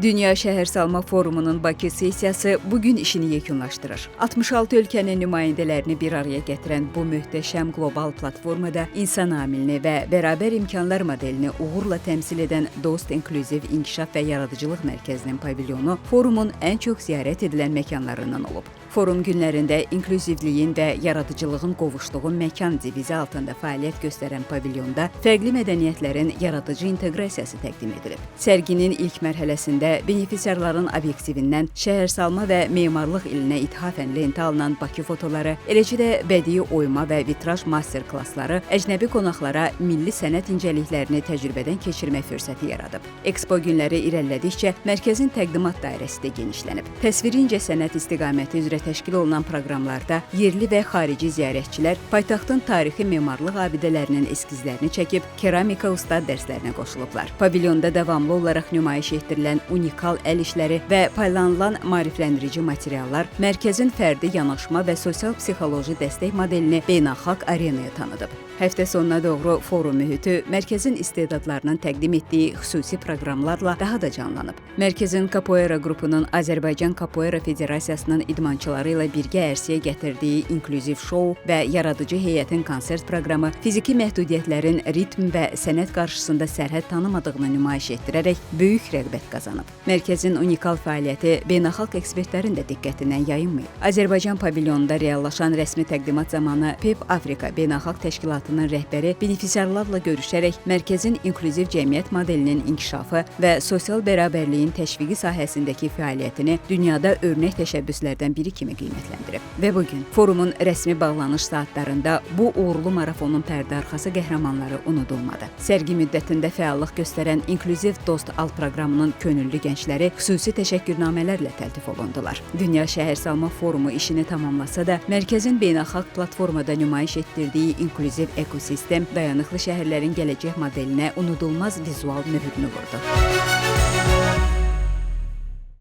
Dünya Şəhərsalma Forumunun Bakı sessiyası bugün işini yekunlaşdırır. 66 ölkənin nümayəndələrini bir araya gətirən bu möhtəşəm qlobal platformada insan amilini və bərabər imkanlar modelini uğurla təmsil edən Dost İnklüziv İnkişaf və Yaradıcılıq Mərkəzinin pavilyonu forumun ən çox ziyarət edilən məkanlarından olub. Forum günlərində inklüzivliyin və yaradıcılığın qovuşduğu məkan divizi altında fəaliyyət göstərən pavilyonda fərqli mədəniyyətlərin yaradıcı inteqrasiyası təqdim edilib. Sərginin ilk mərhələsində benefisiarların obyektivindən şəhərsalma və memarlıq ilinə ithafən lentə alınan Bakı fotoları, eləcə də bədii oyma və vitraj master-klassları əcnəbi qonaqlara milli sənət incəliklərini təcrübədən keçirmək fürsəti yaradıb. Expo günləri irəlilədikcə mərkəzin təqdimat dairəsi də genişlənib. Təsviri incəsənət istiqaməti üzrə təşkil olunan proqramlarda yerli və xarici ziyarətçilər paytaxtın tarixi memarlıq abidələrinin eskizlərini çəkib keramika ustad dərslərinə qoşulublar. Pavilyonda davamlı olaraq nümayiş etdirilən unikal əl işləri və paylanılan maarifləndirici materiallar mərkəzin fərdi yanaşma və sosial psixoloji dəstək modelini beynəlxalq arenaya tanıdıb. Həftə sonuna doğru forum mühiti mərkəzin istedadlarının təqdim etdiyi xüsusi proqramlarla daha da canlanıb. Mərkəzin Kapoeira qrupunun Azərbaycan Kapoeira Federasiyasının idmançıları ilə birgə ərsəyə gətirdiyi inklüziv şou və yaradıcı heyətin konsert proqramı fiziki məhdudiyyətlərin ritm və sənət qarşısında sərhəd tanımadığını nümayiş etdirərək böyük rəğbət qazanıb. Mərkəzin unikal fəaliyyəti beynəlxalq ekspertlərin də diqqətindən yayınmayıb. Azərbaycan pavilyonunda reallaşan rəsmi təqdimat zamanı PEP Afrika Beynəlxalq Təşkilatının rəhbəri benefisiarlarla görüşərək mərkəzin inklüziv cəmiyyət modelinin inkişafı və sosial bərabərliyin təşviqi sahəsindəki fəaliyyətini dünyada örnək təşəbbüslərdən biri kimi qiymətləndirib. Və bugün forumun rəsmi bağlanış saatlarında bu uğurlu marafonun pərdəarxası qəhrəmanları unudulmadı. Sərgi müddətində fəallıq göstərən İnklüziv Dost Al proqramının könüllü gəncləri xüsusi təşəkkürnamələrlə təltif olundular. Dünya Şəhərsalma Forumu işini tamamlasa da, mərkəzin beynəlxalq platformada nümayiş etdirdiyi inklüziv ekosistem dayanıqlı şəhərlərin gələcək modelinə unudulmaz vizual möhürünü vurdu.